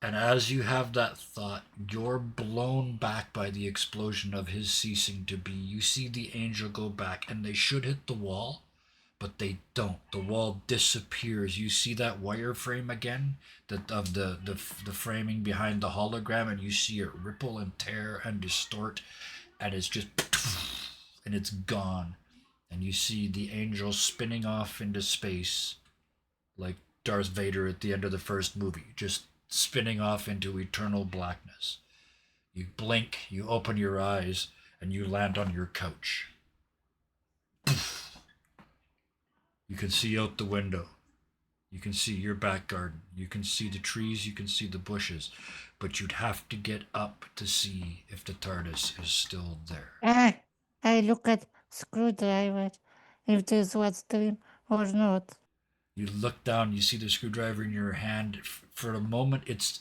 Speaker 1: and as you have that thought, you're blown back by the explosion of his ceasing to be. You see the angel go back, and they should hit the wall, but they don't. The wall disappears. You see that wireframe again, the framing behind the hologram, and you see it ripple and tear and distort, and it's just and it's gone. And you see the angel spinning off into space like Darth Vader at the end of the first movie, just spinning off into eternal blackness. You blink, you open your eyes, and you land on your couch. You can see out the window. You can see your back garden. You can see the trees. You can see the bushes. But you'd have to get up to see if the TARDIS is still there.
Speaker 2: I look at screwdriver if this was dream or not.
Speaker 1: You look down, you see the screwdriver in your hand. For a moment, it's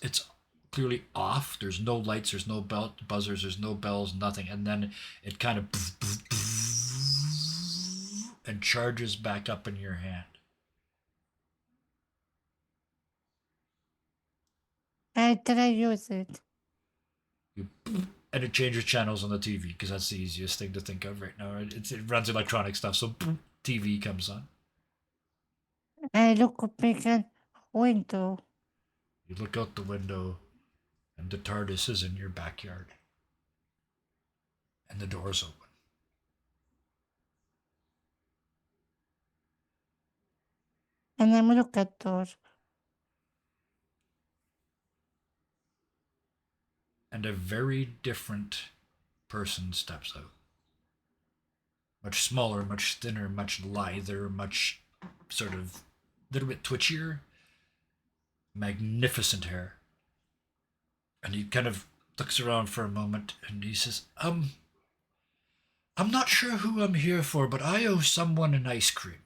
Speaker 1: clearly off. There's no lights, there's no bell buzzers, there's no bells, nothing. And then it kind of and charges back up in your hand.
Speaker 2: I try use it.
Speaker 1: You, and it changes channels on the TV because that's the easiest thing to think of right now. It runs electronic stuff, so TV comes on.
Speaker 2: I look up in window
Speaker 1: You look out the window, and the TARDIS is in your backyard, and the door's open.
Speaker 2: and I'm look at door.
Speaker 1: And a very different person steps out. Much smaller, much thinner, much lither, much sort of a little bit twitchier. magnificent hair. And he kind of looks around for a moment and he says, I'm not sure who I'm here for, but I owe someone an ice cream.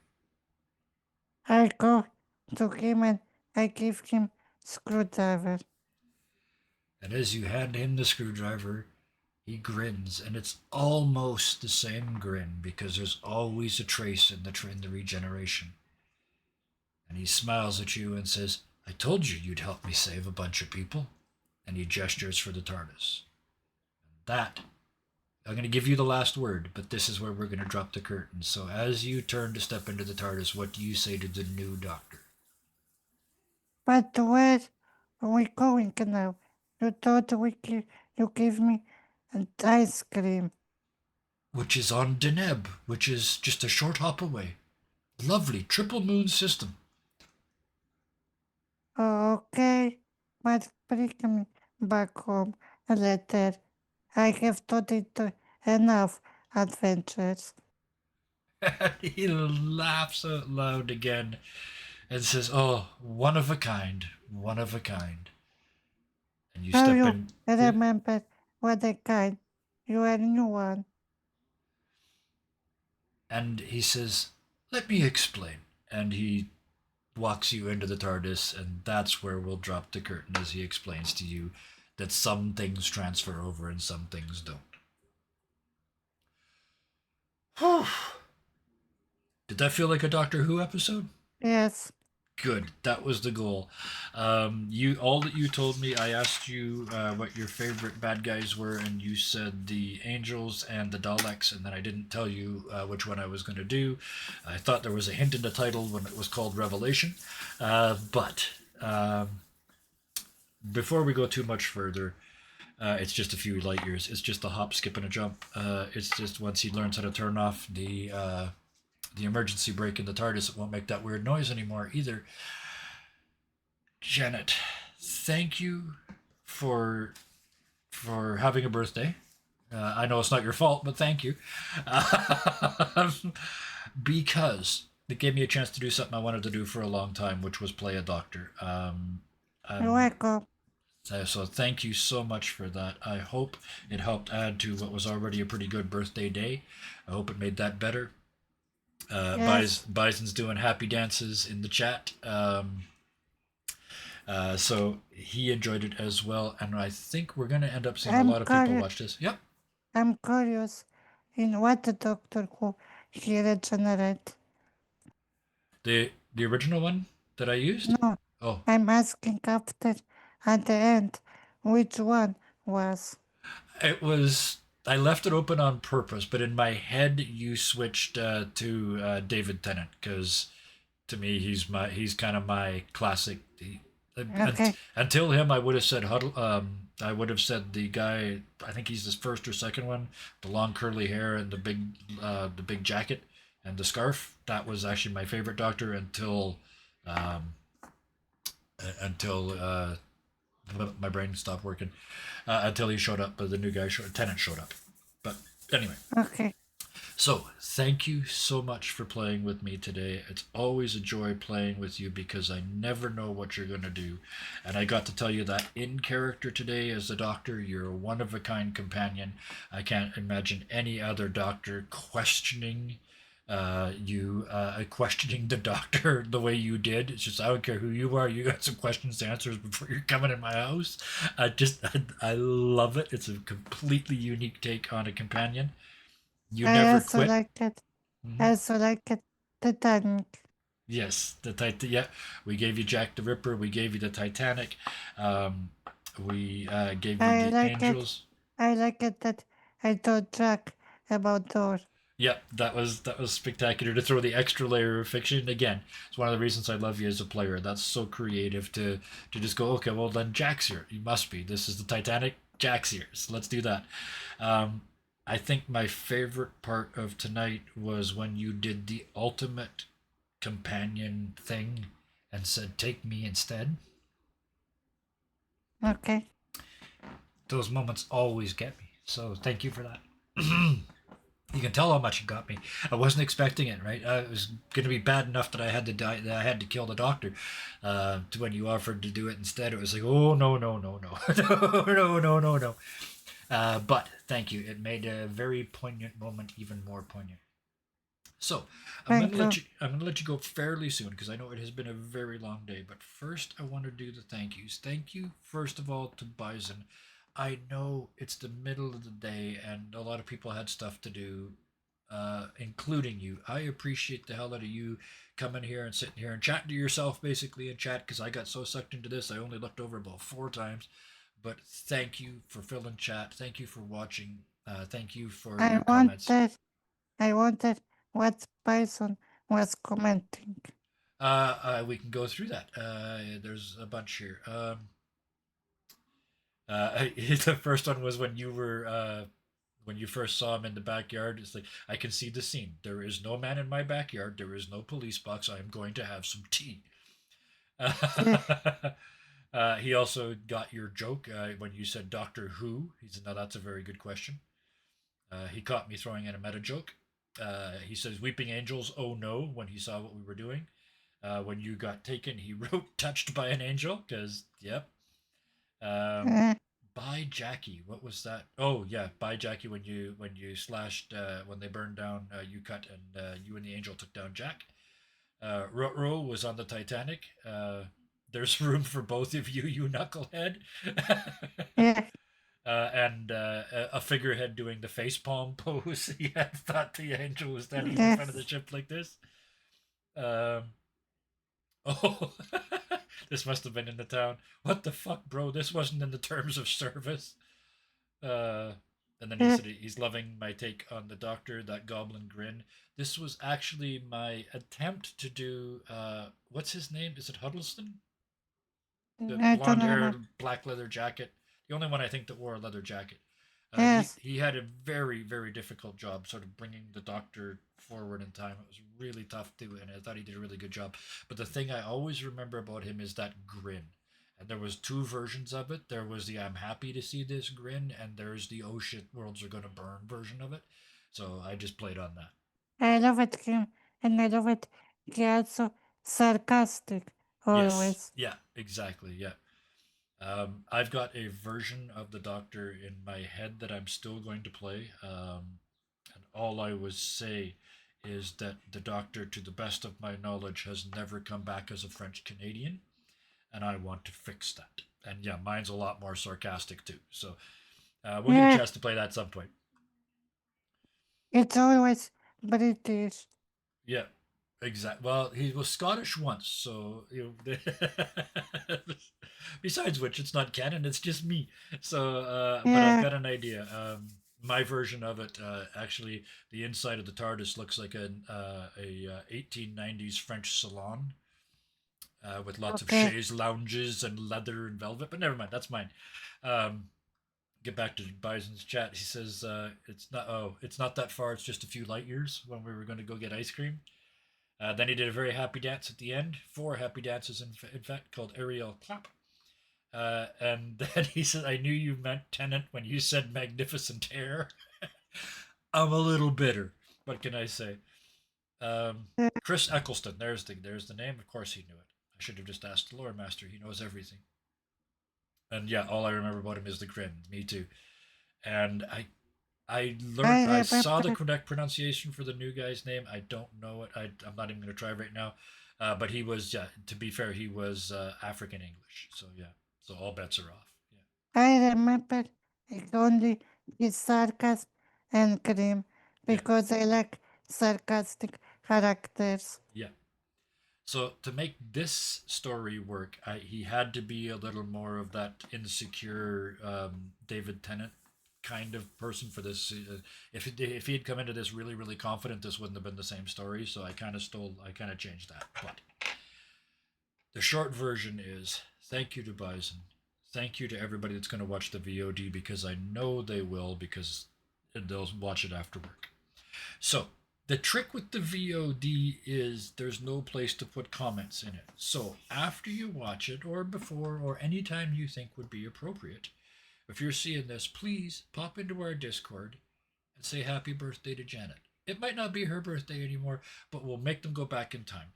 Speaker 2: I go to him and I give him screwdriver.
Speaker 1: And as you hand him the screwdriver, he grins, and it's almost the same grin because there's always a trace in the regeneration. And he smiles at you and says, I told you you'd help me save a bunch of people. And he gestures for the TARDIS. That, I'm going to give you the last word, but this is where we're going to drop the curtain. So as you turn to step into the TARDIS, what do you say to the new Doctor?
Speaker 2: But where are we going now? You thought you give me an ice cream.
Speaker 1: Which is on Deneb, which is just a short hop away. Lovely triple moon system.
Speaker 2: Okay, but bring me back home later. I have thought it enough adventures.
Speaker 1: He laughs out loud again and says, "Oh, one of a kind, one of a kind." And you
Speaker 2: How
Speaker 1: step
Speaker 2: you
Speaker 1: in. Yeah.
Speaker 2: remember what a kind you are new one?
Speaker 1: And he says, "Let me explain." And he walks you into the TARDIS, and that's where we'll drop the curtain as he explains to you that some things transfer over and some things don't. Did that feel like a Doctor Who episode?
Speaker 2: Yes,
Speaker 1: Good. That was the goal. You all that you told me. I asked you what your favorite bad guys were, and you said the angels and the Daleks, and then I didn't tell you which one I was going to do. I thought there was a hint in the title when it was called Revelation, but before we go too much further, it's just a few light years. It's just a hop, skip, and a jump. It's just once he learns how to turn off the emergency brake in the TARDIS, it won't make that weird noise anymore either. Janet, thank you for having a birthday. I know it's not your fault, but thank you. Because it gave me a chance to do something I wanted to do for a long time, which was play a doctor.
Speaker 2: you're
Speaker 1: Um,
Speaker 2: welcome.
Speaker 1: so thank you so much for that. I hope it helped add to what was already a pretty good birthday day. I hope it made that better.
Speaker 2: Yes,
Speaker 1: Bison's doing happy dances in the chat. So he enjoyed it as well, and I think we're going to end up seeing a
Speaker 2: I'm
Speaker 1: lot of people
Speaker 2: curious.
Speaker 1: watch this. Yep,
Speaker 2: I'm curious in what the Doctor Who he regenerate.
Speaker 1: the original one that I used.
Speaker 2: No,
Speaker 1: Oh,
Speaker 2: I'm asking after at the end which one was.
Speaker 1: it was. I left it open on purpose, but in my head you switched to David Tennant because to me he's kind of my classic.
Speaker 2: Okay,
Speaker 1: Until him, I would have said Huddle. I would have said the guy. I think he's his first or second one. The long curly hair and the big jacket and the scarf. That was actually my favorite Doctor um, until my brain stopped working. Until he showed up. The new guy, Tennant, showed up. But anyway,
Speaker 2: okay.
Speaker 1: so, thank you so much for playing with me today. It's always a joy playing with you because I never know what you're going to do. And I got to tell you that in character today as the Doctor, you're a one of a kind companion. I can't imagine any other Doctor questioning the Doctor the way you did. It's just, I don't care who you are, you got some questions to answer before you're coming in my house. I love it. It's a completely unique take on a companion. You
Speaker 2: I
Speaker 1: never
Speaker 2: also
Speaker 1: quit.
Speaker 2: like it.
Speaker 1: Hmm.
Speaker 2: I also like it. Titanic.
Speaker 1: Yes, yeah, we gave you Jack the Ripper. We gave you the Titanic. Um, we gave you
Speaker 2: I
Speaker 1: the
Speaker 2: like it.
Speaker 1: Angels.
Speaker 2: I like it that I told Jack about door.
Speaker 1: Yep, that was spectacular to throw the extra layer of fiction. Again, it's one of the reasons I love you as a player. That's so creative to just go, okay, well then Jack's here. He must be. This is the Titanic. Jack's here. So let's do that. Um, I think my favorite part of tonight was when you did the ultimate companion thing and said, "Take me instead."
Speaker 2: Okay.
Speaker 1: Those moments always get me. So thank you for that. You can tell how much it got me. I wasn't expecting it. Right, it was going to be bad enough that I had to die. That I had to kill the doctor. When you offered to do it instead, it was like, oh no, no, no, no, no, no, no, no, no. But thank you. It made a very poignant moment even more poignant. So
Speaker 2: Thank you.
Speaker 1: I'm gonna let you go fairly soon because I know it has been a very long day. But first, I want to do the thank yous. Thank you first of all to Bison. I know it's the middle of the day and a lot of people had stuff to do, including you. I appreciate the hell out of you coming here and sitting here and chatting to yourself basically in chat because I got so sucked into this I only looked over about 4 times. But thank you for filling chat. Thank you for watching. Thank you for
Speaker 2: I
Speaker 1: your comments.
Speaker 2: wanted, I wanted what Bison was commenting.
Speaker 1: We can go through that. There's a bunch here. The first one was when you first saw him in the backyard. It's like I can see the scene. There is no man in my backyard. There is no police box. I am going to have some tea.
Speaker 2: Yeah,
Speaker 1: He also got your joke when you said Doctor Who. He said, "Now that's a very good question." He caught me throwing in a meta joke. He says, "Weeping angels, oh no!" when he saw what we were doing. When you got taken, he wrote "touched by an angel" because yep. Um,
Speaker 2: uh,
Speaker 1: by Jackie, what was that? Oh yeah, by Jackie when you slashed when they burned down you cut and you and the angel took down Jack. Rutro was on the Titanic. There's room for both of you, you knucklehead.
Speaker 2: yeah,
Speaker 1: And a figurehead doing the facepalm pose. He had thought the angel was standing in the front of the
Speaker 2: yes,
Speaker 1: ship like this. Um, oh, this must have been in the town. What the fuck, bro? This wasn't in the terms of service. Uh, and then he
Speaker 2: yeah,
Speaker 1: said he's loving my take on the doctor, that goblin grin. This was actually my attempt to do. What's his name? Is it Huddleston? The
Speaker 2: I don't
Speaker 1: blonde hair,
Speaker 2: know.
Speaker 1: black leather jacket. The only one I think that wore a leather jacket.
Speaker 2: Yes,
Speaker 1: He had a very very difficult job, sort of bringing the Doctor forward in time. It was really tough too, and I thought he did a really good job. But the thing I always remember about him is that grin. And there was two versions of it. There was the "I'm happy to see this" grin, and there's the "oh shit, worlds are gonna burn" version of it. So I just played on that.
Speaker 2: I love it him, and I love it. He also sarcastic
Speaker 1: Yes,
Speaker 2: always.
Speaker 1: yeah, exactly, yeah. I've got a version of the Doctor in my head that I'm still going to play. And all I would say is that the Doctor, to the best of my knowledge, has never come back as a French Canadian, and I want to fix that. And yeah, mine's a lot more sarcastic too. So we'll get a
Speaker 2: Yeah,
Speaker 1: chance to play that at some point.
Speaker 2: it's always British.
Speaker 1: Yeah, exactly. Well, he was Scottish once, so you know. Besides which, it's not canon; it's just me. So, but I've
Speaker 2: Yeah,
Speaker 1: got an idea. My version of it, actually, the inside of the TARDIS looks like 1890s French salon with lots of
Speaker 2: okay.
Speaker 1: chaise lounges and leather and velvet. But never mind, that's mine. Um, get back to Bison's chat. He says it's not. Oh, it's not that far. It's just a few light years when we were going to go get ice cream. Then he did a very happy dance at the end. 4 happy dances, in fact, called Ariel Clap. And then he said, "I knew you meant Tennant when you said magnificent hair." I'm a little bitter. What can I say?
Speaker 2: Uh,
Speaker 1: Chris Eccleston. There's the name. Of course he knew it. I should have just asked the lore master. He knows everything. And yeah, all I remember about him is the grin. Me too. And I
Speaker 2: I
Speaker 1: I saw the
Speaker 2: remember.
Speaker 1: correct pronunciation for the new guy's name. I don't know it. I'm not even going to try right now. But he was, yeah. To be fair, he was African English. So yeah. So all bets are off. Yeah.
Speaker 2: I remember only his sarcasm and cream
Speaker 1: Yeah.
Speaker 2: because I like sarcastic characters.
Speaker 1: Yeah. So to make this story work, he had to be a little more of that insecure David Tennant kind of person for this. If he had come into this really really confident, this wouldn't have been the same story. So I kind of changed that. But the short version is thank you to Bison. Thank you to everybody that's going to watch the VOD because I know they will because they'll watch it after work. So the trick with the VOD is there's no place to put comments in it. So after you watch it, or before, or anytime you think would be appropriate, if you're seeing this, please pop into our Discord and say happy birthday to Janet. It might not be her birthday anymore, but we'll make them go back in time.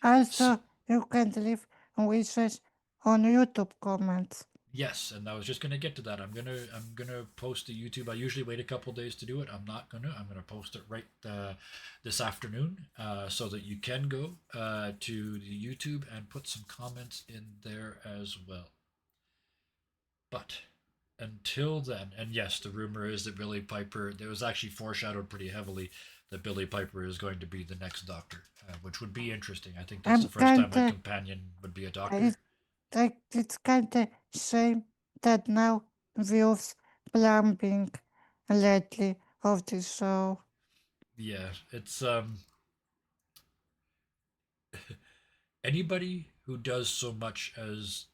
Speaker 1: So,
Speaker 2: Also, you can leave wishes on YouTube comments.
Speaker 1: yes, and I was just gonna get to that. I'm gonna post to YouTube. I usually wait a couple days to do it. I'm not gonna. I'm gonna post it right this afternoon, so that you can go to the YouTube and put some comments in there as well. But until then, and yes, the rumor is that Billy Piper. It was actually foreshadowed pretty heavily that Billy Piper is going to be the next Doctor, which would be interesting. I think that's
Speaker 2: I'm
Speaker 1: the first time a
Speaker 2: kinda,
Speaker 1: companion would be a Doctor.
Speaker 2: it's, it's kinda shame that now viewers blabbing lately of the show.
Speaker 1: Yeah, it's anybody who does so much as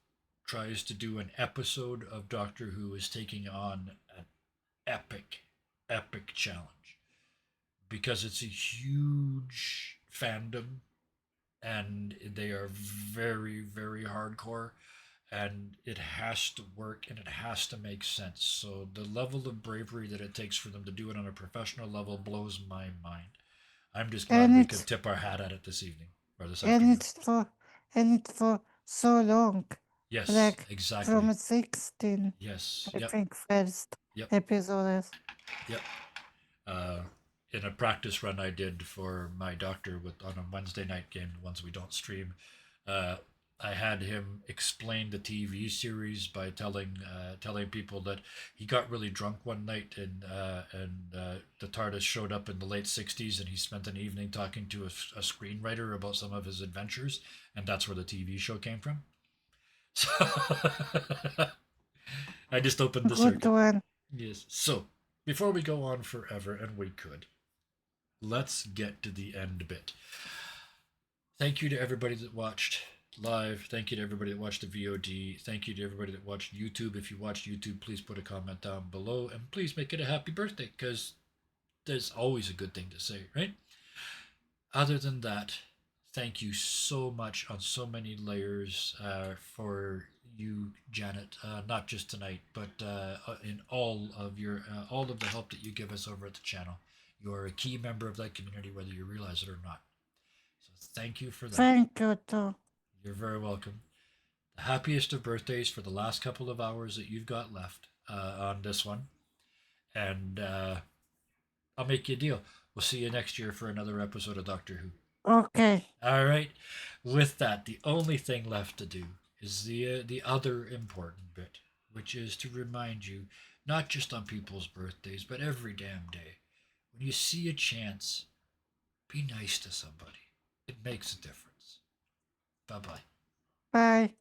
Speaker 1: tries to do an episode of Doctor Who is taking on an epic, epic challenge because it's a huge fandom and they are very, very hardcore and it has to work and it has to make sense. So the level of bravery that it takes for them to do it on a professional level blows my mind. I'm just glad
Speaker 2: And
Speaker 1: we could
Speaker 2: it's
Speaker 1: tip our hat at it this evening or this
Speaker 2: and
Speaker 1: afternoon.
Speaker 2: it's for and it's for so long.
Speaker 1: Yes,
Speaker 2: Like
Speaker 1: exactly.
Speaker 2: from 16,
Speaker 1: Yes.
Speaker 2: I
Speaker 1: Yep.
Speaker 2: think first
Speaker 1: Yep.
Speaker 2: episodes.
Speaker 1: Yep. Uh, in a practice run I did for my doctor with on a Wednesday night game, the ones we don't stream, uh, I had him explain the TV series by telling people that he got really drunk one night and the TARDIS showed up in the late '60s and he spent an evening talking to a screenwriter about some of his adventures and that's where the TV show came from. So I just opened the
Speaker 2: Good
Speaker 1: circuit.
Speaker 2: one.
Speaker 1: Yes. So before we go on forever, and we could, let's get to the end bit. Thank you to everybody that watched live. Thank you to everybody that watched the VOD. Thank you to everybody that watched YouTube. If you watched YouTube, please put a comment down below and please make it a happy birthday because there's always a good thing to say, right? Other than that, thank you so much on so many layers for you, Janet. Not just tonight, but in all of the help that you give us over at the channel. You are a key member of that community, whether you realize it or not. So thank you for that.
Speaker 2: Thank you too.
Speaker 1: You're very welcome. The happiest of birthdays for the last couple of hours that you've got left on this one, and I'll make you a deal. We'll see you next year for another episode of Doctor Who.
Speaker 2: Okay.
Speaker 1: All right. With that, the only thing left to do is the other important bit, which is to remind you, not just on people's birthdays, but every damn day, when you see a chance, be nice to somebody. It makes a difference. Bye bye.
Speaker 2: Bye.